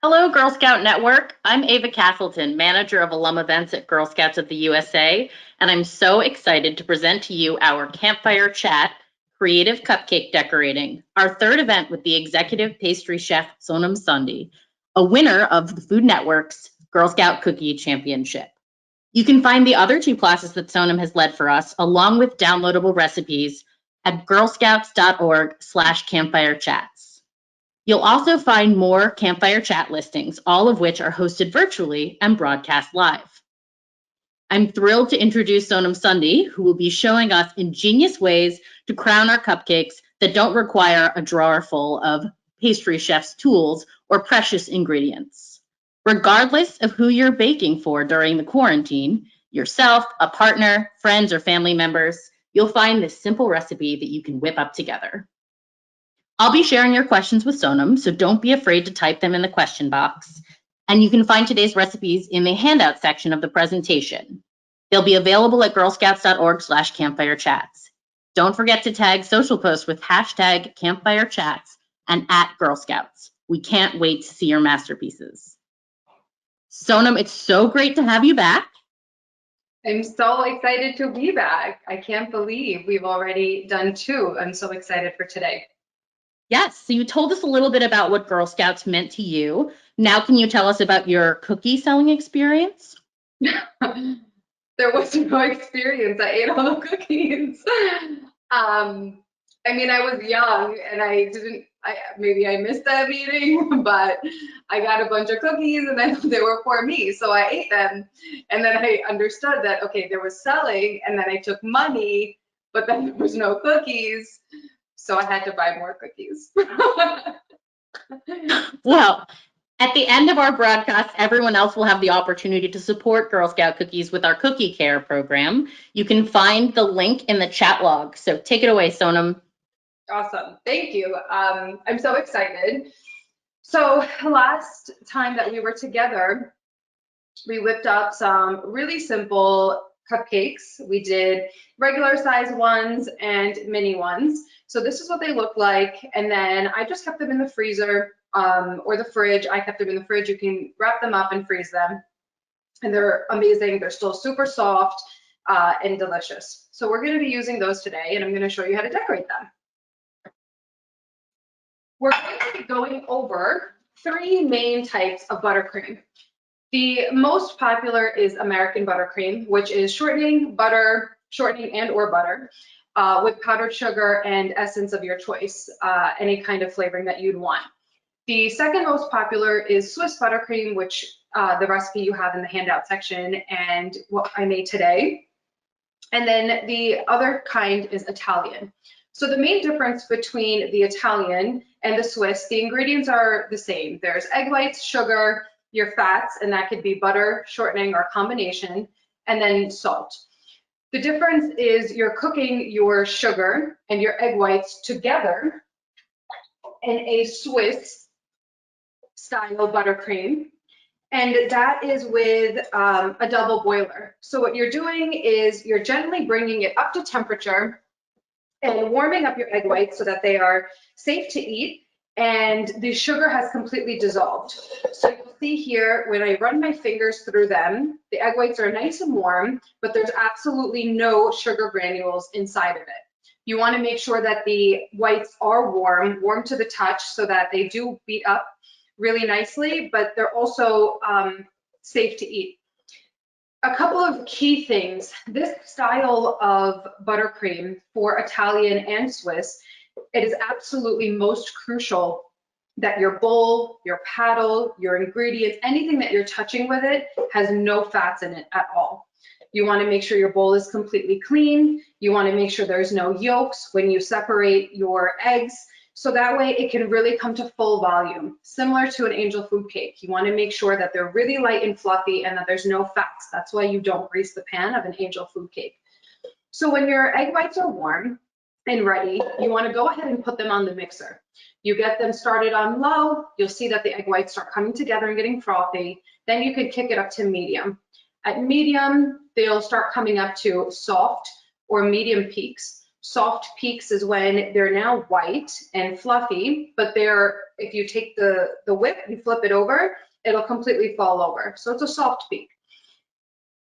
Hello, Girl Scout Network. I'm Ava Castleton, manager of alum events at Girl Scouts of the USA, and I'm so excited to present to you our Campfire Chat, Creative Cupcake Decorating, our third event with the executive pastry chef Sonam Sondhi, a winner of the Food Network's Girl Scout Cookie Championship. You can find the other two classes that Sonam has led for us, along with downloadable recipes, at girlscouts.org/campfirechats. You'll also find more Campfire Chat listings, all of which are hosted virtually and broadcast live. I'm thrilled to introduce Sonam Sondhi, who will be showing us ingenious ways to crown our cupcakes that don't require a drawer full of pastry chef's tools or precious ingredients. Regardless of who you're baking for during the quarantine, yourself, a partner, friends, or family members, you'll find this simple recipe that you can whip up together. I'll be sharing your questions with Sonam, so don't be afraid to type them in the question box. And you can find today's recipes in the handout section of the presentation. They'll be available at girlscouts.org/campfirechats. Don't forget to tag social posts with hashtag campfirechats and @girlscouts. We can't wait to see your masterpieces. Sonam, it's so great to have you back. I'm so excited to be back. I can't believe we've already done two. I'm so excited for today. Yes, so you told us a little bit about what Girl Scouts meant to you. Now can you tell us about your cookie selling experience? There was no experience. I ate all the cookies. I mean, I was young and maybe I missed that meeting, but I got a bunch of cookies and then they were for me. So I ate them. And then I understood that, okay, there was selling, and then I took money, but then there was no cookies. So I had to buy more cookies. Well, at the end of our broadcast, everyone else will have the opportunity to support Girl Scout Cookies with our Cookie Care program. You can find the link in the chat log. So take it away, Sonam. Awesome. Thank you. I'm so excited. So last time that we were together, we whipped up some really simple cupcakes. We did regular size ones and mini ones. So this is what they look like. And then I just kept them in the freezer or the fridge. I kept them in the fridge. You can wrap them up and freeze them. And they're amazing. They're still super soft and delicious. So we're going to be using those today, and I'm going to show you how to decorate them. We're going to be going over three main types of buttercream. The most popular is American buttercream, which is shortening and or butter with powdered sugar and essence of your choice, any kind of flavoring that you'd want. The second most popular is Swiss buttercream, which the recipe you have in the handout section and what I made today. And then the other kind is Italian. So the main difference between the Italian and the Swiss, the ingredients are the same. There's egg whites, sugar, your fats, and that could be butter, shortening, or a combination, and then salt. The difference is you're cooking your sugar and your egg whites together in a Swiss style buttercream, and that is with a double boiler. So what you're doing is you're gently bringing it up to temperature and warming up your egg whites so that they are safe to eat and the sugar has completely dissolved. So you'll see here when I run my fingers through them, the egg whites are nice and warm, but there's absolutely no sugar granules inside of it. You want to make sure that the whites are warm to the touch so that they do beat up really nicely, but they're also safe to eat. A couple of key things. This style of buttercream for Italian and Swiss, it is absolutely most crucial that your bowl, your paddle, your ingredients, anything that you're touching with it has no fats in it at all. You want to make sure your bowl is completely clean. You want to make sure there's no yolks when you separate your eggs. So that way it can really come to full volume, similar to an angel food cake. You want to make sure that they're really light and fluffy and that there's no fats. That's why you don't grease the pan of an angel food cake. So when your egg whites are warm and ready, you want to go ahead and put them on the mixer. You get them started on low, you'll see that the egg whites start coming together and getting frothy. Then you can kick it up to medium. At medium, they'll start coming up to soft or medium peaks. Soft peaks is when they're now white and fluffy, but if you take the whip and flip it over, it'll completely fall over. So it's a soft peak.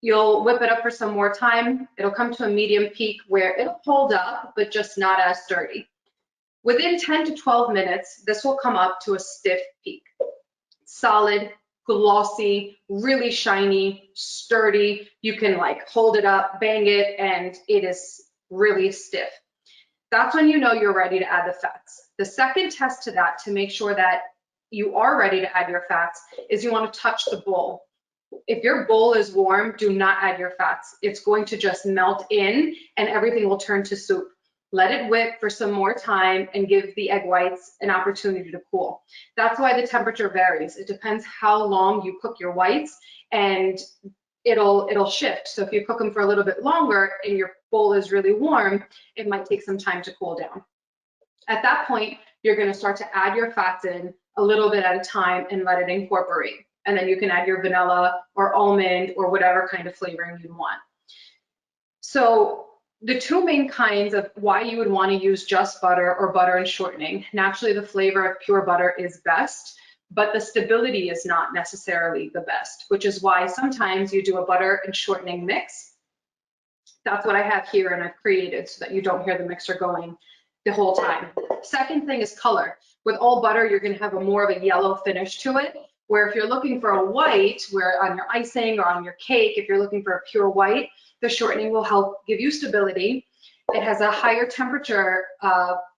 You'll whip it up for some more time. It'll come to a medium peak where it'll hold up, but just not as sturdy. Within 10 to 12 minutes, this will come up to a stiff peak. Solid, glossy, really shiny, sturdy. You can like hold it up, bang it, and it is really stiff. That's when you know you're ready to add the fats. The second test to that, to make sure that you are ready to add your fats, is you want to touch the bowl. If your bowl is warm, do not add your fats. It's going to just melt in and everything will turn to soup. Let it whip for some more time and give the egg whites an opportunity to cool. That's why the temperature varies. It depends how long you cook your whites and it'll shift. So if you cook them for a little bit longer and your bowl is really warm, it might take some time to cool down. At that point, you're going to start to add your fats in a little bit at a time and let it incorporate. And then you can add your vanilla or almond or whatever kind of flavoring you want. So the two main kinds of why you would want to use just butter or butter and shortening. Naturally, the flavor of pure butter is best, but the stability is not necessarily the best, which is why sometimes you do a butter and shortening mix. That's what I have here and I've created so that you don't hear the mixer going the whole time. Second thing is color. With all butter, you're going to have more of a yellow finish to it, where if you're looking for a white, where on your icing or on your cake, if you're looking for a pure white, the shortening will help give you stability. It has a higher temperature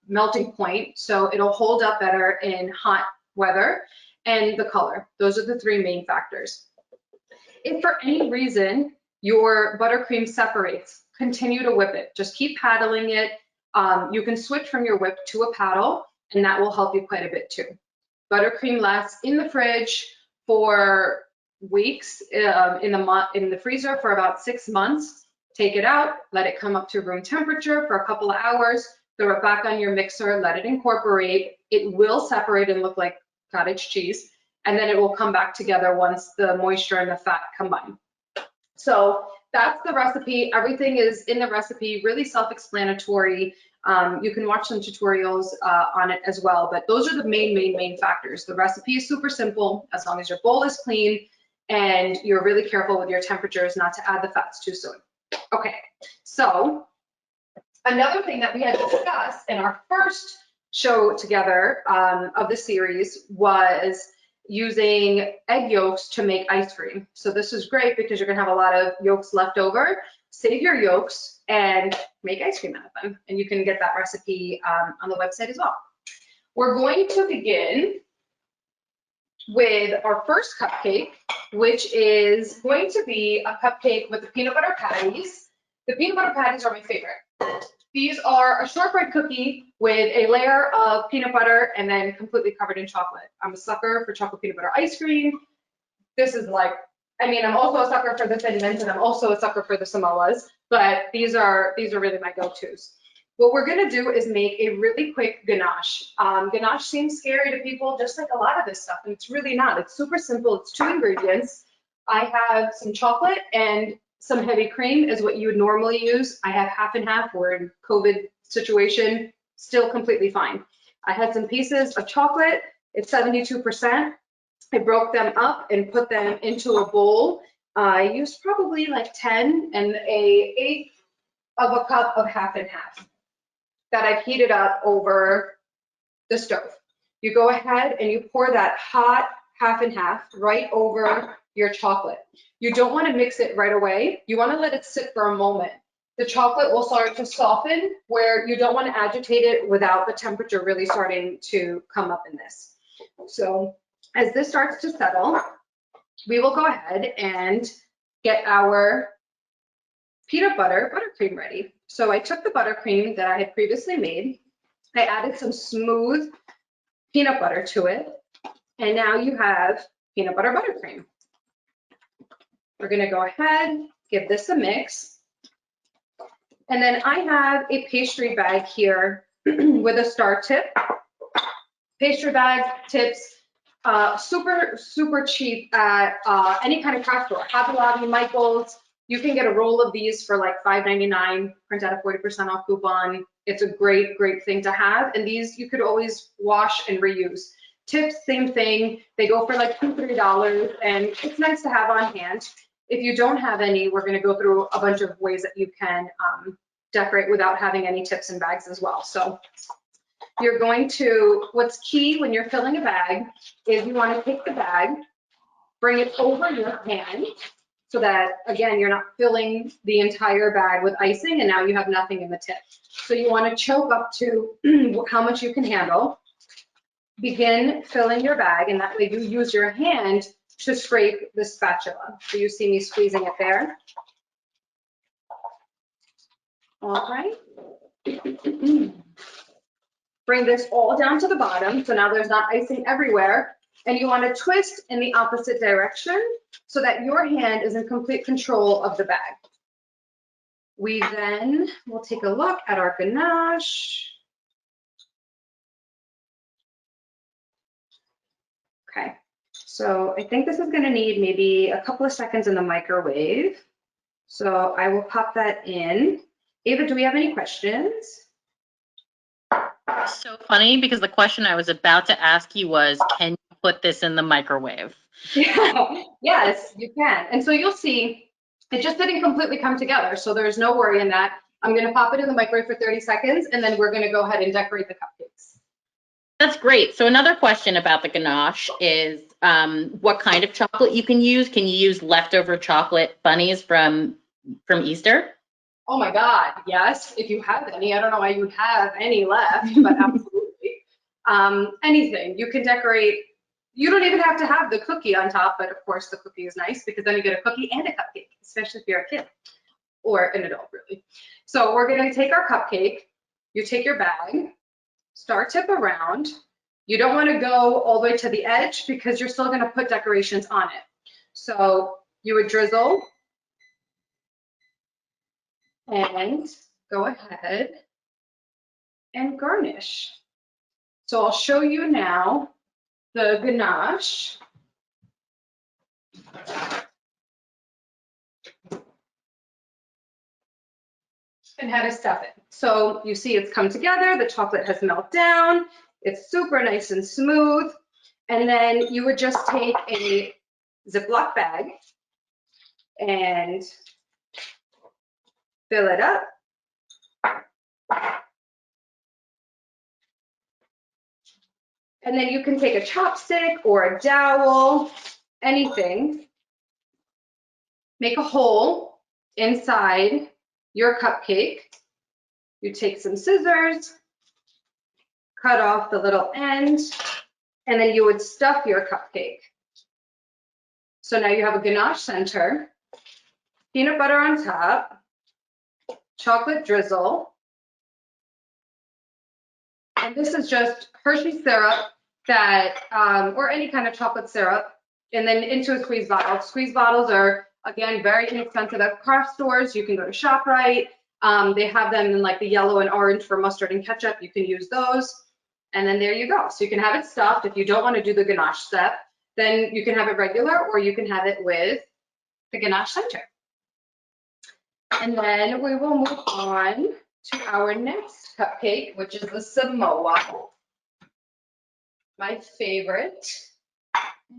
melting point, so it'll hold up better in hot weather, and the color. Those are the three main factors. If for any reason your buttercream separates, continue to whip it. Just keep paddling it. You can switch from your whip to a paddle, and that will help you quite a bit too. Buttercream lasts in the fridge for weeks, in the freezer for about 6 months. Take it out, let it come up to room temperature for a couple of hours, throw it back on your mixer, let it incorporate. It will separate and look like cottage cheese, and then it will come back together once the moisture and the fat combine. So that's the recipe. Everything is in the recipe, really self-explanatory. You can watch some tutorials on it as well, but those are the main factors. The recipe is super simple as long as your bowl is clean and you're really careful with your temperatures not to add the fats too soon. Okay, so another thing that we had discussed in our first show together of the series was using egg yolks to make ice cream. So this is great because you're gonna have a lot of yolks left over. Save your yolks and make ice cream out of them. And you can get that recipe on the website as well. We're going to begin with our first cupcake, which is going to be a cupcake with the peanut butter patties. The peanut butter patties are my favorite. These are a shortbread cookie with a layer of peanut butter and then completely covered in chocolate. I'm a sucker for chocolate peanut butter ice cream. This is like, I mean, I'm also a sucker for the Thin Mints and I'm also a sucker for the Samoas, but these are really my go-tos. What we're gonna do is make a really quick ganache. Ganache seems scary to people, just like a lot of this stuff, and it's really not. It's super simple. It's 2 ingredients. I have some chocolate and some heavy cream is what you would normally use. I have half and half. We're in COVID situation, still completely fine. I had some pieces of chocolate. It's 72%. I broke them up and put them into a bowl. I used probably like 10 and an eighth of a cup of half and half that I've heated up over the stove. You go ahead and you pour that hot half and half right over your chocolate. You don't want to mix it right away. You want to let it sit for a moment. The chocolate will start to soften where you don't want to agitate it without the temperature really starting to come up in this. So as this starts to settle, we will go ahead and get our peanut butter buttercream ready. So I took the buttercream that I had previously made. I added some smooth peanut butter to it. And now you have peanut butter buttercream. We're gonna go ahead, give this a mix. And then I have a pastry bag here with a star tip. Pastry bag tips, super cheap at any kind of craft store. Hobby Lobby, Michael's. You can get a roll of these for like $5.99, print out a 40% off coupon. It's a great, great thing to have. And these you could always wash and reuse. Tips, same thing. They go for like $2, $3, and it's nice to have on hand. If you don't have any, we're going to go through a bunch of ways that you can decorate without having any tips and bags as well. So you're going to, what's key when you're filling a bag is you want to take the bag, bring it over your hand so that, again, you're not filling the entire bag with icing and now you have nothing in the tip. So you want to choke up to how much you can handle. Begin filling your bag, and that way you use your hand to scrape the spatula. So you see me squeezing it there. All right. Bring this all down to the bottom. So now there's not icing everywhere. And you want to twist in the opposite direction so that your hand is in complete control of the bag. We then will take a look at our ganache. Okay, so I think this is going to need maybe a couple of seconds in the microwave. So I will pop that in. Ava, do we have any questions? So funny, because the question I was about to ask you was, can you put this in the microwave? Yeah, yes, you can. And so you'll see it just didn't completely come together. So there's no worry in that. I'm going to pop it in the microwave for 30 seconds, and then we're going to go ahead and decorate the cupcakes. That's great. So another question about the ganache is what kind of chocolate you can use. Can you use leftover chocolate bunnies from Easter? Oh my God, yes, if you have any. I don't know why you'd have any left, but absolutely. Anything. You can decorate. You don't even have to have the cookie on top, but of course the cookie is nice because then you get a cookie and a cupcake, especially if you're a kid or an adult, really. So we're going to take our cupcake. You take your bag, star tip around. You don't want to go all the way to the edge because you're still going to put decorations on it. So you would drizzle and go ahead and garnish. So I'll show you now the ganache. And how to stuff it. So you see it's come together, the chocolate has melted down, it's super nice and smooth. And then you would just take a Ziploc bag and fill it up. And then you can take a chopstick or a dowel, anything. Make a hole inside your cupcake. You take some scissors, cut off the little end, and then you would stuff your cupcake. So now you have a ganache center, peanut butter on top, chocolate drizzle, and this is just Hershey syrup that, or any kind of chocolate syrup, and then into a squeeze bottle. Squeeze bottles are, again, very inexpensive at craft stores. You can go to ShopRite. They have them in like the yellow and orange for mustard and ketchup. You can use those. And then there you go. So you can have it stuffed. If you don't want to do the ganache step, then you can have it regular, or you can have it with the ganache center. And then we will move on to our next cupcake, which is the Samoa, my favorite.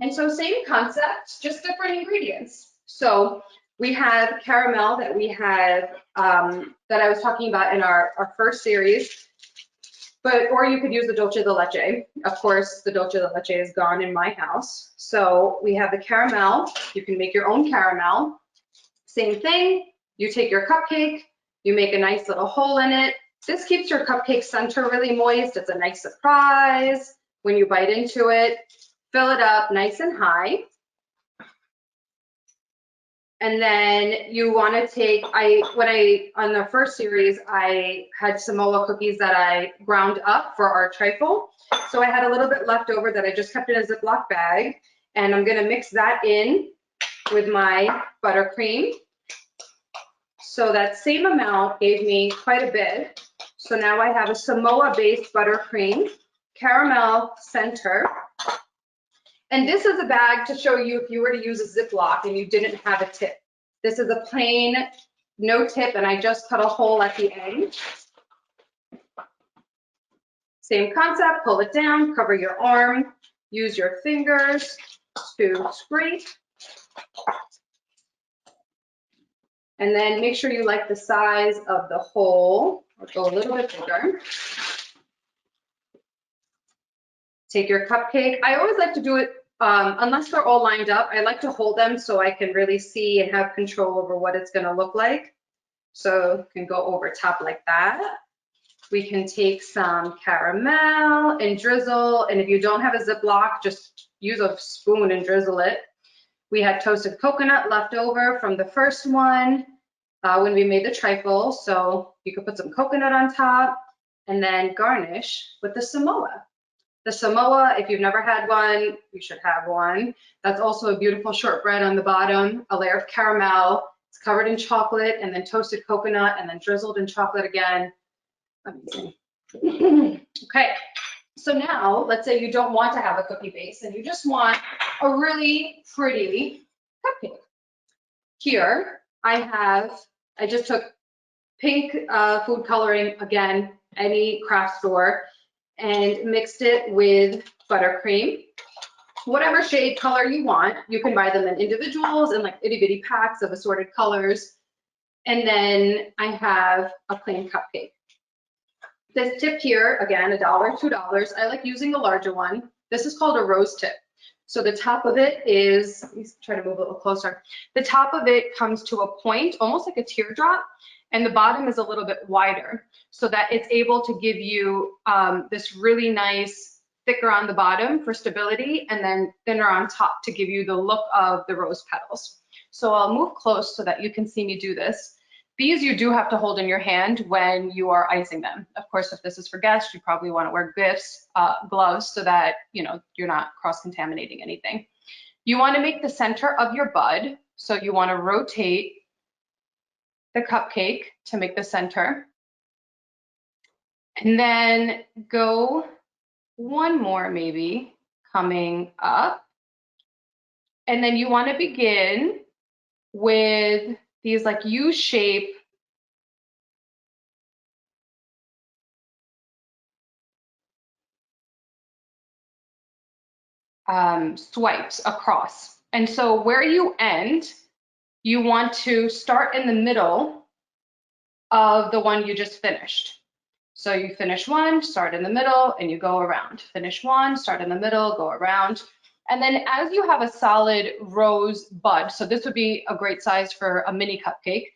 And so same concept, just different ingredients. So we have caramel that we have, that I was talking about in our first series, or you could use the dulce de leche. Of course, the dulce de leche is gone in my house. So we have the caramel. You can make your own caramel. Same thing, you take your cupcake, you make a nice little hole in it. This keeps your cupcake center really moist. It's a nice surprise when you bite into it. Fill it up nice and high. And then you want to take, on the first series, I had Samoa cookies that I ground up for our trifle. So I had a little bit left over that I just kept in a Ziploc bag. And I'm going to mix that in with my buttercream. So that same amount gave me quite a bit. So now I have a Samoa-based buttercream, caramel center. And this is a bag to show you if you were to use a Ziploc and you didn't have a tip. This is a plain, no tip, and I just cut a hole at the end. Same concept, pull it down, cover your arm, use your fingers to scrape. And then make sure you like the size of the hole, or go a little bit bigger. Take your cupcake. I always like to do it, unless they're all lined up, I like to hold them so I can really see and have control over what it's gonna look like. So you can go over top like that. We can take some caramel and drizzle, and if you don't have a Ziploc, just use a spoon and drizzle it. We had toasted coconut left over from the first one when we made the trifle, so you could put some coconut on top and then garnish with the Samoa. The Samoa, if you've never had one, you should have one. That's also a beautiful shortbread on the bottom, a layer of caramel. It's covered in chocolate and then toasted coconut and then drizzled in chocolate again. Amazing. Okay, so now let's say you don't want to have a cookie base and you just want a really pretty cupcake. Here I just took pink food coloring, again, any craft store, and mixed it with buttercream. Whatever shade color you want, you can buy them in individuals and like itty bitty packs of assorted colors. And then I have a plain cupcake. This tip here, again, $1, $2. I like using the larger one. This is called a rose tip. So the top of it is, let me try to move a little closer. The top of it comes to a point, almost like a teardrop, and the bottom is a little bit wider so that it's able to give you this really nice thicker on the bottom for stability and then thinner on top to give you the look of the rose petals. So I'll move close so that you can see me do this. These you do have to hold in your hand when you are icing them. Of course, if this is for guests, you probably want to wear gloves so that you're not cross-contaminating anything. You want to make the center of your bud, so you want to rotate the cupcake to make the center. And then go one more maybe, coming up. And then you want to begin with these like U-shape swipes across. And so where you end, you want to start in the middle of the one you just finished. So you finish one, start in the middle, and you go around. Finish one, start in the middle, go around. And then as you have a solid rose bud, so this would be a great size for a mini cupcake,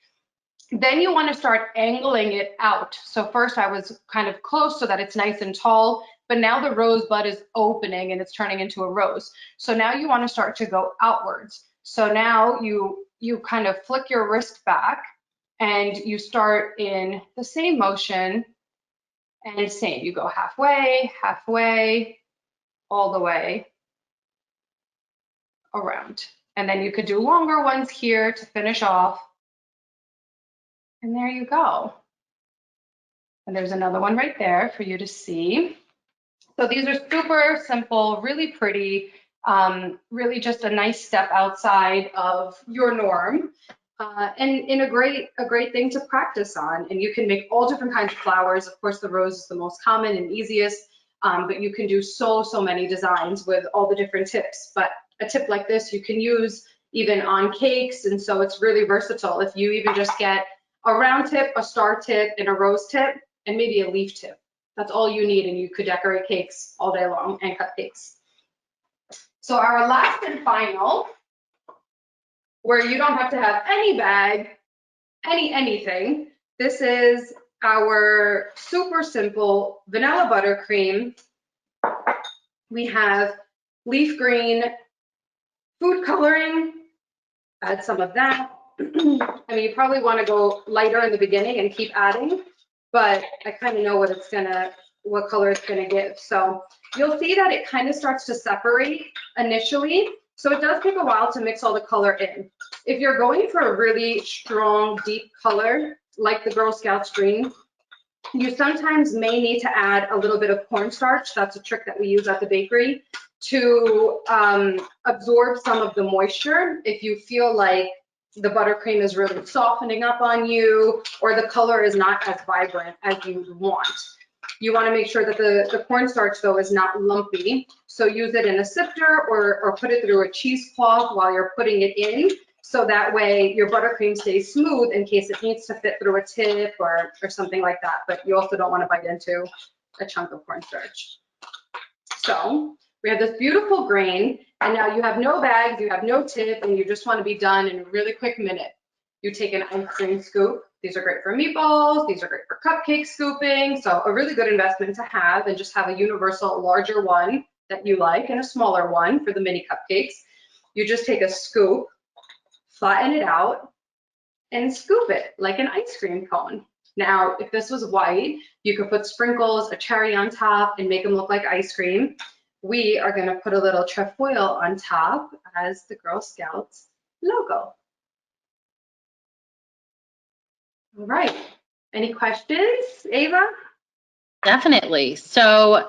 then you want to start angling it out. So first I was kind of close so that it's nice and tall, but now the rose bud is opening and it's turning into a rose. So now you want to start to go outwards. So now you kind of flick your wrist back and you start in the same motion and same. You go halfway, halfway, all the way around. And then you could do longer ones here to finish off. And there you go. And there's another one right there for you to see. So these are super simple, really pretty, really just a nice step outside of your norm. And a great thing to practice on. And you can make all different kinds of flowers. Of course, the rose is the most common and easiest, but you can do so many designs with all the different tips. But a tip like this you can use even on cakes, and so it's really versatile. If you even just get a round tip, a star tip, and a rose tip, and maybe a leaf tip. That's all you need, and you could decorate cakes all day long and cupcakes. So our last and final, where you don't have to have any bag, anything. This is our super simple vanilla buttercream. We have leaf green food coloring, add some of that. I mean, you probably want to go lighter in the beginning and keep adding, but I kind of know what color it's gonna give. So you'll see that it kind of starts to separate initially. So it does take a while to mix all the color in. If you're going for a really strong, deep color, like the Girl Scouts green, you sometimes may need to add a little bit of cornstarch. That's a trick that we use at the bakery to absorb some of the moisture if you feel like the buttercream is really softening up on you or the color is not as vibrant as you want. You want to make sure that the cornstarch, though, is not lumpy. So use it in a sifter or put it through a cheesecloth while you're putting it in. So that way your buttercream stays smooth in case it needs to fit through a tip or something like that. But you also don't want to bite into a chunk of cornstarch. So we have this beautiful grain, and now you have no bags, you have no tip, and you just want to be done in a really quick minute. You take an ice cream scoop. These are great for meatballs. These are great for cupcake scooping. So a really good investment to have, and just have a universal larger one that you like and a smaller one for the mini cupcakes. You just take a scoop, flatten it out, and scoop it like an ice cream cone. Now, if this was white, you could put sprinkles, a cherry on top, and make them look like ice cream. We are going to put a little trefoil on top as the Girl Scouts logo. All right. Any questions, Ava? Definitely. So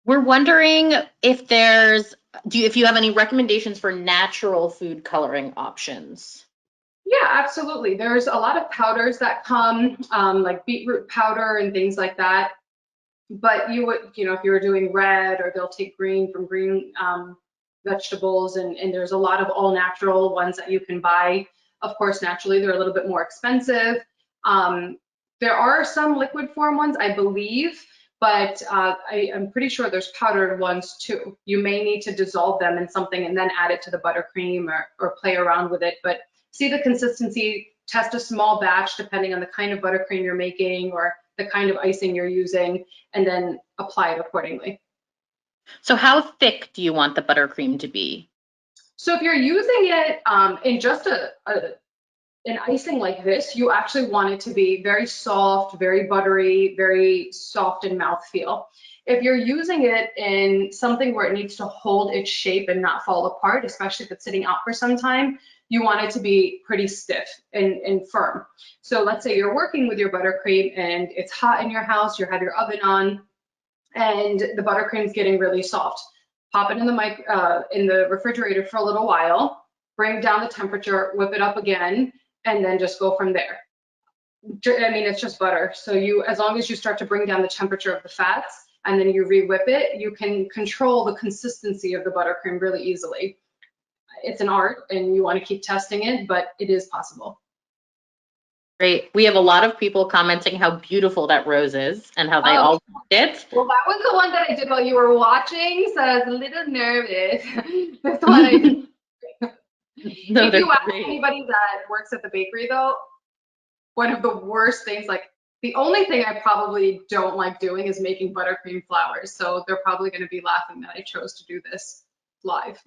we're wondering if if you have any recommendations for natural food coloring options. Yeah, absolutely. There's a lot of powders that come, like beetroot powder and things like that. But you would, if you were doing red, or they'll take green from green vegetables, and there's a lot of all natural ones that you can buy. Of course, naturally, they're a little bit more expensive. There are some liquid form ones, I believe, but I'm pretty sure there's powdered ones too. You may need to dissolve them in something and then add it to the buttercream or play around with it. But see the consistency, test a small batch depending on the kind of buttercream you're making or the kind of icing you're using, and then apply it accordingly. So how thick do you want the buttercream to be? So if you're using it in just an icing like this, you actually want it to be very soft, very buttery, very soft in mouthfeel. If you're using it in something where it needs to hold its shape and not fall apart, especially if it's sitting out for some time, you want it to be pretty stiff and firm. So let's say you're working with your buttercream and it's hot in your house, you have your oven on, and the buttercream's getting really soft. Pop it in the refrigerator for a little while, bring down the temperature, whip it up again, and then just go from there. I mean, it's just butter. So as long as you start to bring down the temperature of the fats and then you re-whip it, you can control the consistency of the buttercream really easily. It's an art and you want to keep testing it, but it is possible. Great. We have a lot of people commenting how beautiful that rose is and how they all liked it. Well, that was the one that I did while you were watching, so I was a little nervous. That's what I did. No, if you ask great. anybody that works at the bakery, though, one of the worst things, like the only thing I probably don't like doing is making buttercream flowers. So they're probably going to be laughing that I chose to do this live.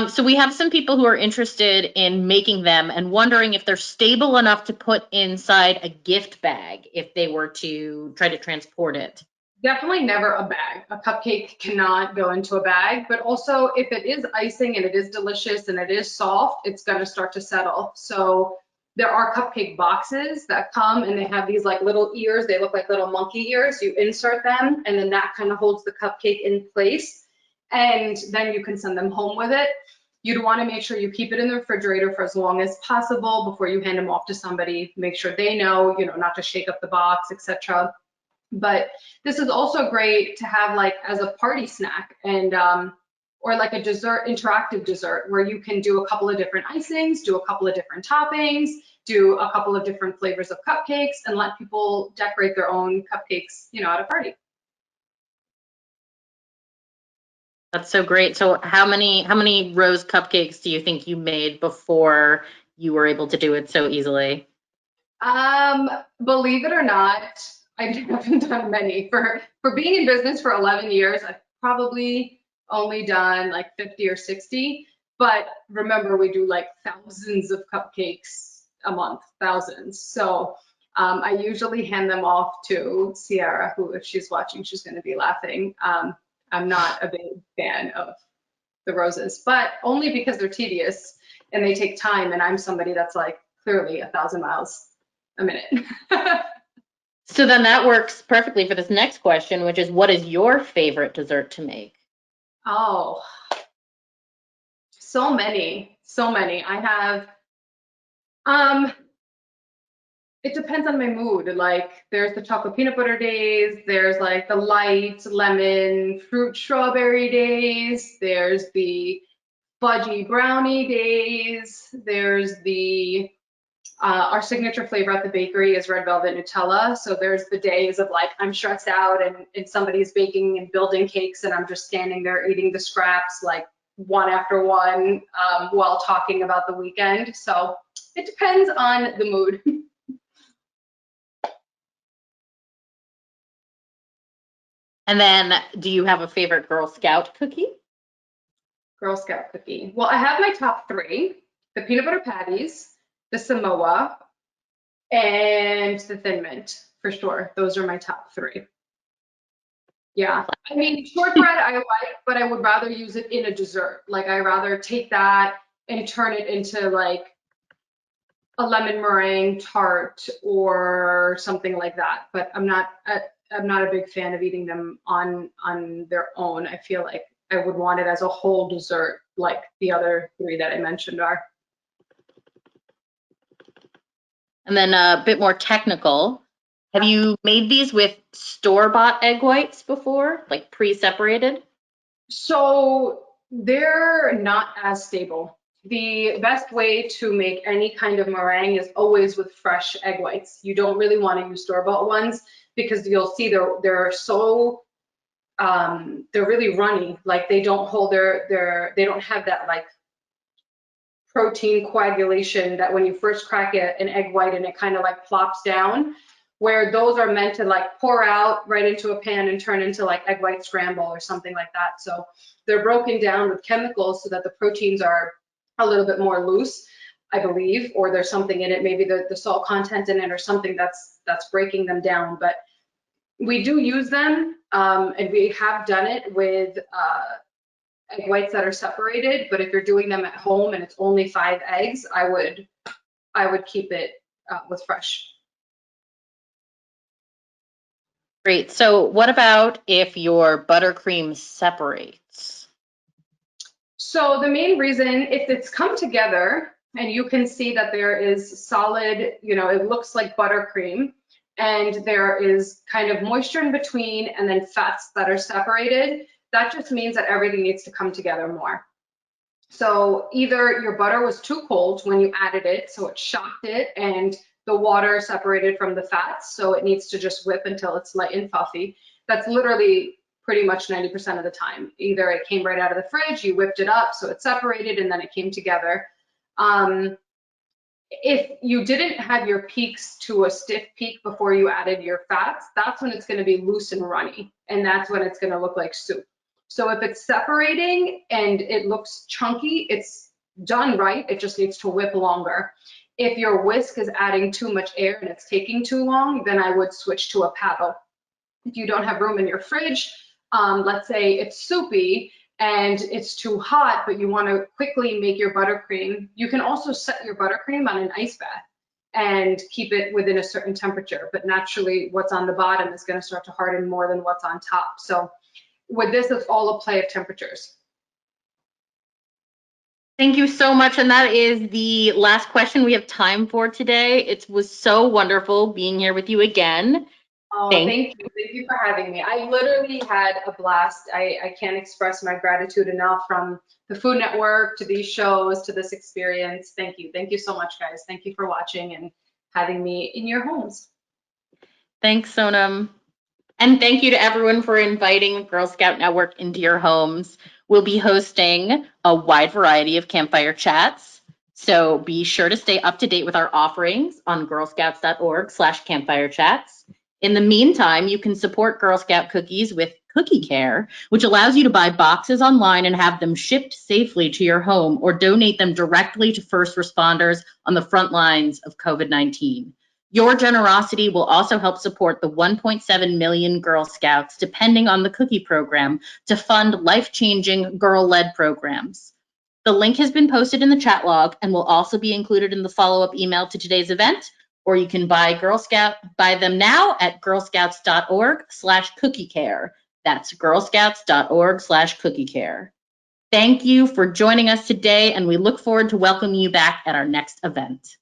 So we have some people who are interested in making them and wondering if they're stable enough to put inside a gift bag if they were to try to transport it. Definitely never a bag. A cupcake cannot go into a bag, but also if it is icing and it is delicious and it is soft, it's going to start to settle. So there are cupcake boxes that come and they have these like little ears. They look like little monkey ears. You insert them and then that kind of holds the cupcake in place. And then you can send them home with it. You'd want to make sure you keep it in the refrigerator for as long as possible before you hand them off to somebody. Make sure they know, not to shake up the box, etc. But this is also great to have like as a party snack and or like a dessert, interactive dessert, where you can do a couple of different icings, do a couple of different toppings, do a couple of different flavors of cupcakes, and let people decorate their own cupcakes, at a party. That's so great. So how many rose cupcakes do you think you made before you were able to do it so easily? Believe it or not, I haven't done many. For being in business for 11 years, I've probably only done like 50 or 60. But remember, we do like thousands of cupcakes a month, thousands. So I usually hand them off to Sierra, who, if she's watching, she's going to be laughing. I'm not a big fan of the roses, but only because they're tedious and they take time. And I'm somebody that's like clearly 1,000 miles a minute. So then that works perfectly for this next question, which is, what is your favorite dessert to make? Oh, so many. I have, It depends on my mood. Like there's the chocolate peanut butter days, there's like the light lemon fruit strawberry days, there's the fudgy brownie days, there's the our signature flavor at the bakery is red velvet Nutella. So there's the days of like I'm stressed out and somebody's baking and building cakes and I'm just standing there eating the scraps like one after one while talking about the weekend. So it depends on the mood. And then, do you have a favorite Girl Scout cookie? Girl Scout cookie. Well, I have my top three: the peanut butter patties, the Samoa, and the Thin Mint for sure. Those are my top three. Yeah, I mean shortbread I like, but I would rather use it in a dessert. Like I rather take that and turn it into like a lemon meringue tart or something like that. But I'm not a big fan of eating them on their own. I feel like I would want it as a whole dessert, like the other three that I mentioned are. And then a bit more technical. Have you made these with store-bought egg whites before, like pre-separated? So they're not as stable. The best way to make any kind of meringue is always with fresh egg whites. You don't really want to use store-bought ones because you'll see they're so they're really runny. Like they don't hold they don't have that like protein coagulation that when you first crack an egg white and it kind of like plops down, where those are meant to like pour out right into a pan and turn into like egg white scramble or something like that. So they're broken down with chemicals so that the proteins are a little bit more loose, I believe, or there's something in it, maybe the salt content in it or something that's breaking them down. But we do use them, and we have done it with egg whites that are separated. But if you're doing them at home and it's only 5 eggs, I would keep it with fresh. Great. So what about if your buttercream separates? So the main reason, if it's come together and you can see that there is solid, it looks like buttercream, and there is kind of moisture in between and then fats that are separated, that just means that everything needs to come together more. So either your butter was too cold when you added it, so it shocked it and the water separated from the fats, so it needs to just whip until it's light and puffy. That's literally pretty much 90% of the time. Either it came right out of the fridge, you whipped it up, so it separated and then it came together. If you didn't have your peaks to a stiff peak before you added your fats, that's when it's going to be loose and runny, and that's when it's going to look like soup. So if it's separating and it looks chunky, it's done right. It just needs to whip longer. If your whisk is adding too much air and it's taking too long, then I would switch to a paddle. If you don't have room in your fridge, let's say it's soupy and it's too hot, but you want to quickly make your buttercream, you can also set your buttercream on an ice bath and keep it within a certain temperature. But naturally, what's on the bottom is going to start to harden more than what's on top. So with this, it's all a play of temperatures. Thank you so much. And that is the last question we have time for today. It was so wonderful being here with you again. Oh, thank you. Thank you for having me. I literally had a blast. I can't express my gratitude enough, from the Food Network to these shows to this experience. Thank you. Thank you so much, guys. Thank you for watching and having me in your homes. Thanks, Sonam. And thank you to everyone for inviting Girl Scout Network into your homes. We'll be hosting a wide variety of campfire chats, so be sure to stay up to date with our offerings on girlscouts.org/campfire chats. In the meantime, you can support Girl Scout cookies with Cookie Care, which allows you to buy boxes online and have them shipped safely to your home, or donate them directly to first responders on the front lines of COVID-19. Your generosity will also help support the 1.7 million Girl Scouts depending on the cookie program to fund life-changing girl-led programs. The link has been posted in the chat log and will also be included in the follow-up email to today's event, or you can buy them now at girlscouts.org/cookiecare. That's girlscouts.org/cookiecare. Thank you for joining us today, and we look forward to welcoming you back at our next event.